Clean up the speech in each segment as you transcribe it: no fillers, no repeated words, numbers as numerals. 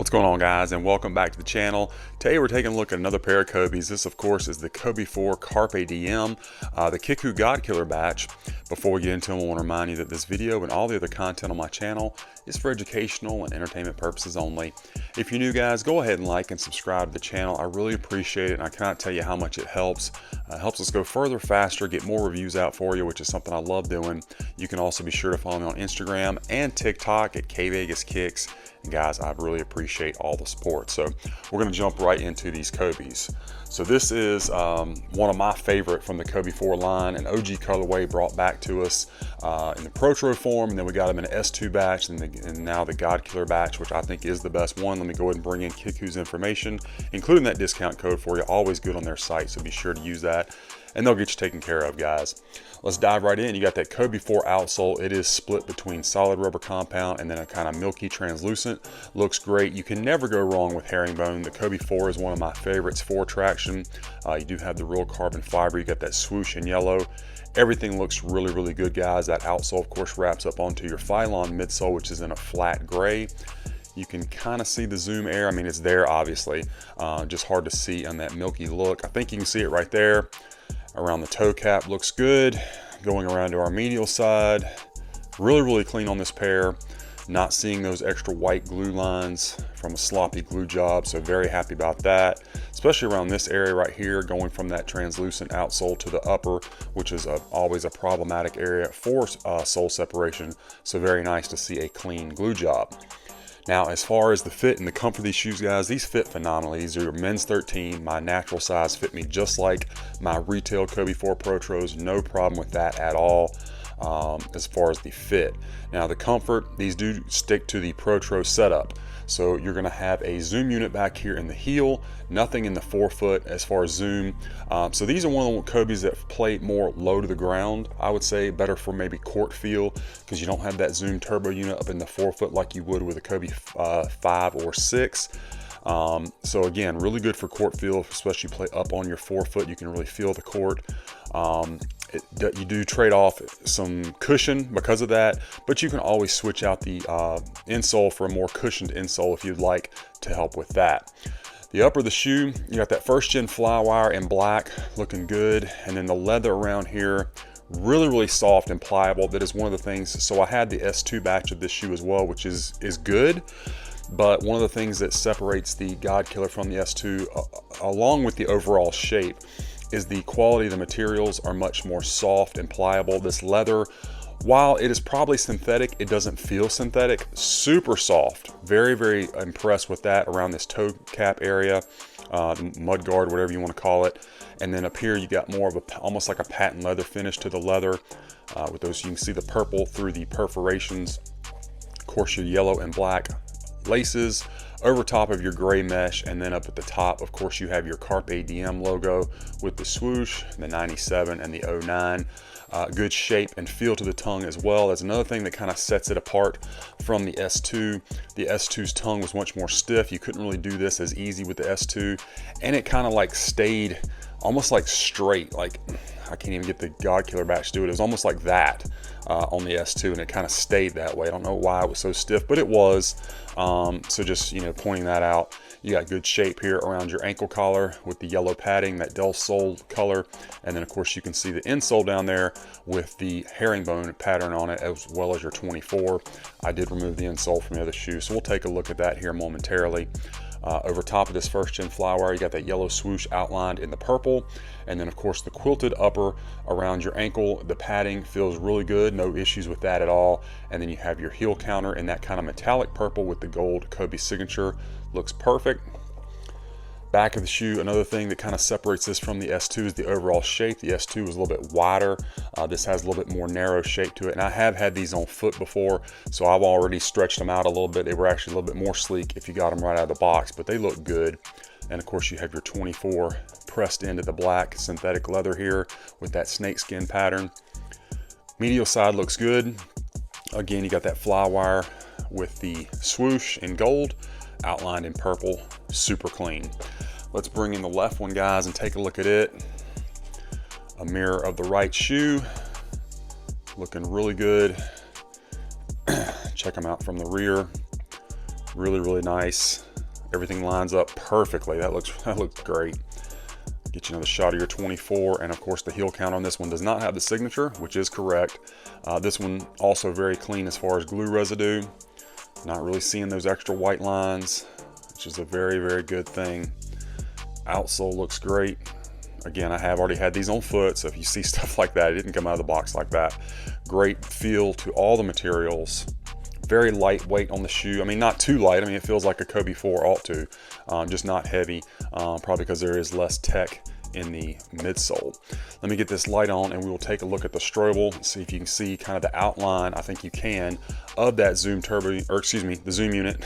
What's going on, guys, and welcome back to the channel. Today we're taking a look at another pair of Kobes. This of course is the Kobe 4 Carpe Diem, the Kickwho godkiller batch. Before we get into them, I want to remind you that this video and all the other content on my channel is for educational and entertainment purposes only. If you're new, guys, go ahead and like and subscribe to the channel. I really appreciate it, and I cannot tell you how much it helps. It helps us go further, faster, get more reviews out for you, which is something I love doing. You can also be sure to follow me on Instagram and TikTok at kvegaskickz. And guys, I really appreciate all the support. So we're going to jump right into these Kobes. So this is one of my favorite from the Kobe 4 line, an OG colorway brought back to us in the Protro form, and then we got them in an S2 batch, and now the godkiller batch, which I think is the best one. Let me go ahead and bring in Kickwho's information, including that discount code for you. Always good on their site, so be sure to use that, and they'll get you taken care of, guys. Let's dive right in. You got that Kobe 4 outsole. It is split between solid rubber compound and then a kind of milky translucent. Looks great. You can never go wrong with herringbone. The Kobe 4 is one of my favorites for traction. You do have the real carbon fiber. You got that swoosh in yellow. Everything looks really, really good, guys. That outsole, of course, wraps up onto your Phylon midsole, which is in a flat gray. You can kind of see the zoom air. I mean, it's there, obviously. Just hard to see on that milky look. I think you can see it right there. Around the toe cap looks good. Going around to our medial side, really, really clean on this pair. Not seeing those extra white glue lines from a sloppy glue job, so very happy about that. Especially around this area right here, going from that translucent outsole to the upper, which is always a problematic area for sole separation. So very nice to see a clean glue job. Now, as far as the fit and the comfort of these shoes, guys, these fit phenomenally. These are men's 13. My natural size fit me just like my retail Kobe 4 Protros. No problem with that at all as far as the fit. Now, the comfort, these do stick to the Protro setup. So you're going to have a zoom unit back here in the heel, nothing in the forefoot as far as zoom. So these are one of the Kobes that play more low to the ground. I would say better for maybe court feel, because you don't have that zoom turbo unit up in the forefoot like you would with a Kobe 5 or 6. So again, really good for court feel, especially play up on your forefoot. You can really feel the court. You do trade off some cushion because of that, but you can always switch out the insole for a more cushioned insole if you'd like to help with that. The upper of the shoe, you got that first gen Flywire in black, looking good, and then the leather around here, really, really soft and pliable. That is one of the things. So I had the S2 batch of this shoe as well, which is good. But one of the things that separates the godkiller from the S2, along with the overall shape, is the quality of the materials are much more soft and pliable. This leather, while it is probably synthetic, it doesn't feel synthetic. Super soft. Very, very impressed with that around this toe cap area, mud guard, whatever you want to call it. And then up here, you got more of a almost like a patent leather finish to the leather. With those, you can see the purple through the perforations. Of course, your yellow and black laces over top of your gray mesh, and then up at the top, of course, you have your Carpe Diem logo with the swoosh, the 97 and the 09. Good shape and feel to the tongue as well. That's another thing that kind of sets it apart from the S2. The S2's tongue was much more stiff. You couldn't really do this as easy with the S2, and it kind of like stayed almost like straight. Like, I can't even get the godkiller batch to do it. It was almost like that on the S2, and it kind of stayed that way. I don't know why it was so stiff, but it was. So just, pointing that out. You got good shape here around your ankle collar with the yellow padding, that Del Sol color. And then of course you can see the insole down there with the herringbone pattern on it, as well as your 24. I did remove the insole from the other shoe, so we'll take a look at that here momentarily. Over top of this first gen Flywire, you got that yellow swoosh outlined in the purple, and then of course the quilted upper around your ankle. The padding feels really good, no issues with that at all. And then you have your heel counter in that kind of metallic purple with the gold Kobe signature. Looks perfect. Back of the shoe, another thing that kind of separates this from the S2 is the overall shape. The S2 was a little bit wider. This has a little bit more narrow shape to it. And I have had these on foot before, so I've already stretched them out a little bit. They were actually a little bit more sleek if you got them right out of the box, but they look good. And of course you have your 24 pressed into the black synthetic leather here with that snakeskin pattern. Medial side looks good. Again, you got that Flywire with the swoosh in gold, outlined in purple, super clean. Let's bring in the left one, guys, and take a look at it. A mirror of the right shoe, looking really good. Check them out from the rear. Really, really nice. everything lines up perfectly. That looks great. Get you another shot of your 24, and of course the heel count on this one does not have the signature, which is correct. This one also very clean as far as glue residue. Not really seeing those extra white lines, which is a very, very good thing. Outsole looks great. Again, I have already had these on foot, so if you see stuff like that, it didn't come out of the box like that. Great feel to all the materials. Very lightweight on the shoe. I mean, not too light. I mean, it feels like a Kobe 4 ought to, just not heavy, probably because there is less tech in the midsole. Let me get this light on and we will take a look at the strobe and see if you can see kind of the outline, I think you can, of that zoom turbo, or excuse me, the zoom unit.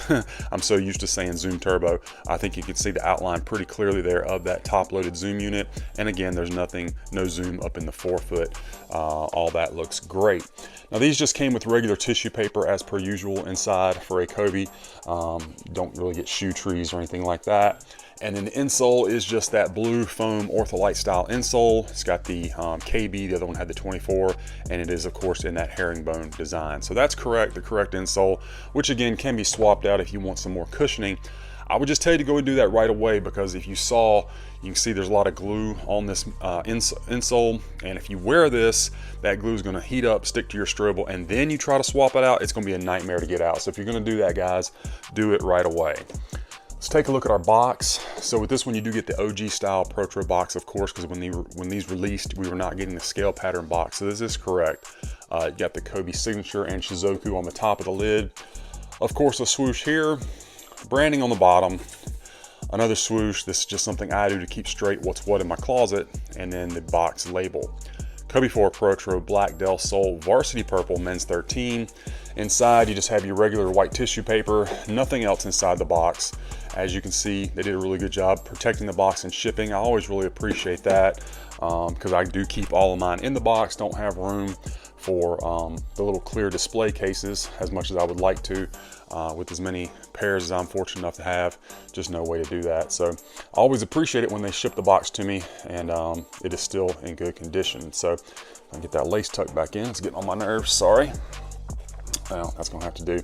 I'm so used to saying zoom turbo. I think you can see the outline pretty clearly there of that top loaded zoom unit. And again, there's no zoom up in the forefoot. All that looks great. Now these just came with regular tissue paper as per usual inside for a Kobe. Don't really get shoe trees or anything like that. And then the insole is just that blue foam Ortholite style insole. It's got the KB, the other one had the 24, and it is of course in that herringbone design. So that's correct, the correct insole, which again can be swapped out if you want some more cushioning. I would just tell you to go and do that right away, because if you saw, you can see there's a lot of glue on this insole, and if you wear this, that glue is going to heat up, stick to your strobe, and then you try to swap it out, it's going to be a nightmare to get out. So if you're going to do that, guys, do it right away. Let's take a look at our box. So with this one, you do get the OG style Protro box, of course, because when these released, we were not getting the scale pattern box. So this is correct. You got the Kobe signature and Shizuku on the top of the lid. Of course, a swoosh here, branding on the bottom, another swoosh. This is just something I do to keep straight what's what in my closet, and then the box label. Kobe 4 Protro Black Del Sol Varsity Purple Men's 13. Inside, you just have your regular white tissue paper, nothing else inside the box. As you can see, they did a really good job protecting the box and shipping. I always really appreciate that, because I do keep all of mine in the box, don't have room for the little clear display cases as much as I would like to. With as many pairs as I'm fortunate enough to have, just no way to do that. So I always appreciate it when they ship the box to me, and it is still in good condition. So I get that lace tucked back in. It's getting on my nerves, sorry. Well, that's gonna have to do.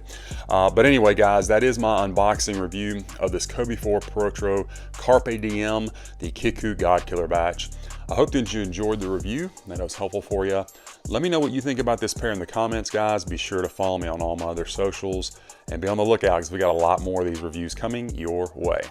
But anyway, guys, that is my unboxing review of this Kobe 4 Protro Carpe Diem, the Kickwho God Killer batch. I hope that you enjoyed the review, that it was helpful for you. Let me know what you think about this pair in the comments, guys. Be sure to follow me on all my other socials and be on the lookout, because we got a lot more of these reviews coming your way.